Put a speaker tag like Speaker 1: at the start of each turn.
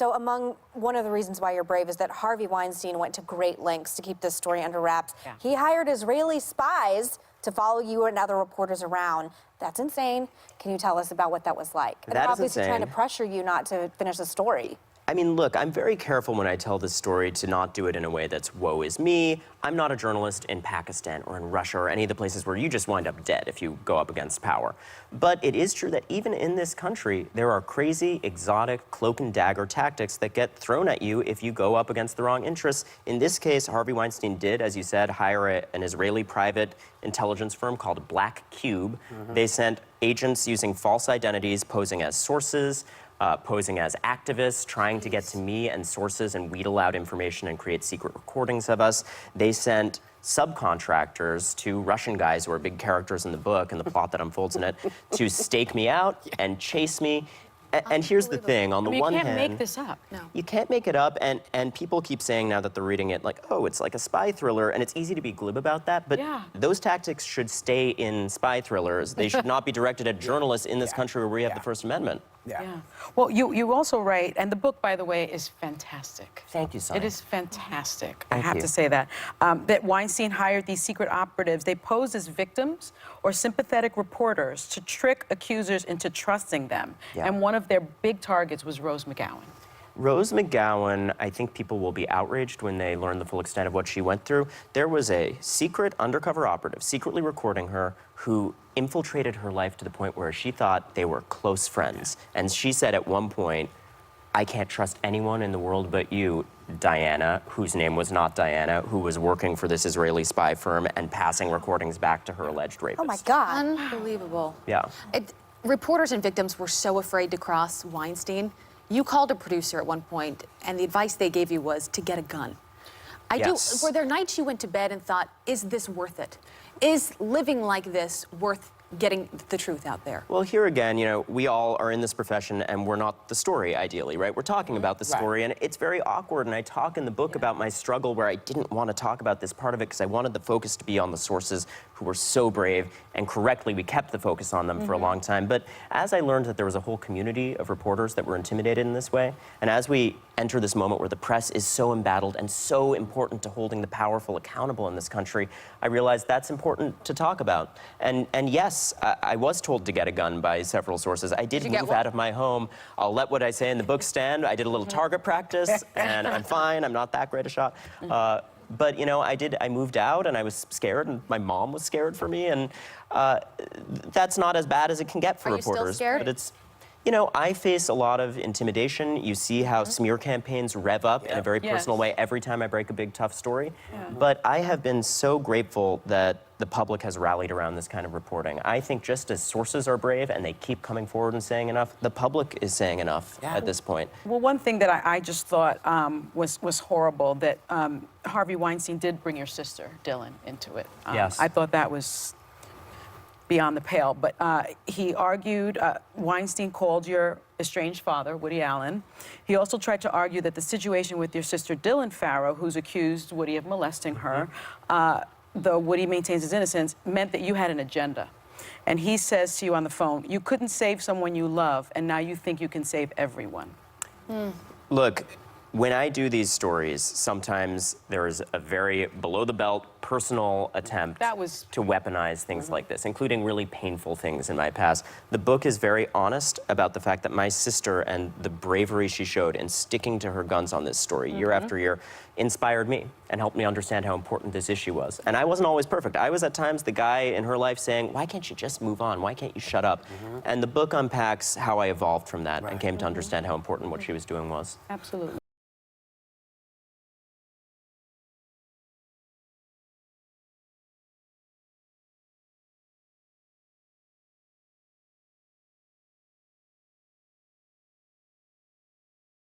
Speaker 1: So among one of the reasons why you're brave is that Harvey Weinstein went to great lengths to keep this story under wraps.
Speaker 2: Yeah.
Speaker 1: He hired Israeli spies to follow you and other reporters around. That's insane. Can you tell us about what that was like?
Speaker 3: That
Speaker 1: They're
Speaker 3: is
Speaker 1: obviously
Speaker 3: insane.
Speaker 1: trying to pressure you not to finish the story.
Speaker 3: I mean, look, I'm very careful when I tell this story to not do it in a way that's woe is me. I'm not a journalist in Pakistan or in Russia or any of the places where you just wind up dead if you go up against power. But it is true that even in this country, there are crazy, exotic, cloak and dagger tactics that get thrown at you if you go up against the wrong interests. In this case, Harvey Weinstein did, as you said, hire an Israeli private intelligence firm called Black Cube. They sent agents using false identities, posing as sources, posing as activists, trying to get to me and sources and wheedle out information and create secret recordings of us. They sent subcontractors to Russian guys who are big characters in the book and the plot that unfolds in it to stake me out and chase me. And here's the thing, on the one hand...
Speaker 2: You can't make this up.
Speaker 1: No.
Speaker 3: You can't make it up, and people keep saying now that they're reading it, like, oh, it's like a spy thriller, and it's easy to be glib about that, but those tactics should stay in spy thrillers. They should not be directed at journalists in this country where we have the First Amendment.
Speaker 2: Well, you also write, and the book, by the way, is fantastic.
Speaker 3: Thank you, Sonny.
Speaker 2: It is fantastic.
Speaker 3: Thank
Speaker 2: I have
Speaker 3: you.
Speaker 2: to say that. That Weinstein hired these secret operatives. They posed as victims or sympathetic reporters to trick accusers into trusting them.
Speaker 3: Yeah.
Speaker 2: And one of their big targets was Rose McGowan.
Speaker 3: Rose McGowan, I think people will be outraged when they learn the full extent of what she went through. There was a secret undercover operative, secretly recording her, who infiltrated her life to the point where she thought they were close friends. And she said at one point, I can't trust anyone in the world but you, Diana, whose name was not Diana, who was working for this Israeli spy firm and passing recordings back to her alleged rapist.
Speaker 1: Oh my God.
Speaker 4: Unbelievable.
Speaker 3: Yeah.
Speaker 4: Reporters and victims were so afraid to cross Weinstein. You called a producer at one point, and the advice they gave you was to get a gun.
Speaker 3: Yes.
Speaker 4: Were there nights you went to bed and thought, is this worth it? Is living like this worth getting the truth out there?
Speaker 3: Well, here again, you know, we all are in this profession and we're not the story, ideally, right? We're talking about the story, and it's very awkward, and I talk in the book about my struggle where I didn't want to talk about this part of it because I wanted the focus to be on the sources who were so brave, and correctly, we kept the focus on them for a long time. But as I learned that there was a whole community of reporters that were intimidated in this way, and as we enter this moment where the press is so embattled and so important to holding the powerful accountable in this country, I realized that's important to talk about. And yes, I was told to get a gun by several sources. I did move out of my home. I'll let what I say in the book stand. I did a little target practice, and I'm fine. I'm not that great a shot. But, you know, I moved out, and I was scared, and my mom was scared for me, and that's not as bad as it can get for reporters.
Speaker 4: Are you still scared?
Speaker 3: But it's, you know, I face a lot of intimidation. You see how smear campaigns rev up in a very personal way every time I break a big, tough story. But I have been so grateful that the public has rallied around this kind of reporting. I think just as sources are brave and they keep coming forward and saying enough, the public is saying enough at this point.
Speaker 2: Well, one thing that I just thought was horrible, that Harvey Weinstein did bring your sister, Dylan, into it.
Speaker 3: Yes.
Speaker 2: I thought that was beyond the pale, but he argued, Weinstein called your estranged father, Woody Allen. He also tried to argue that the situation with your sister, Dylan Farrow, who's accused Woody of molesting her, though Woody maintains his innocence, meant that you had an agenda. And he says to you on the phone, you couldn't save someone you love, and now you think you can save everyone.
Speaker 3: Look, when I do these stories, sometimes there is a very below-the-belt personal attempt to weaponize things like this, including really painful things in my past. The book is very honest about the fact that my sister and the bravery she showed in sticking to her guns on this story year after year inspired me and helped me understand how important this issue was. And I wasn't always perfect. I was at times the guy in her life saying, why can't you just move on? Why can't you shut up? And the book unpacks how I evolved from that and came to understand how important what she was doing was.
Speaker 2: Absolutely.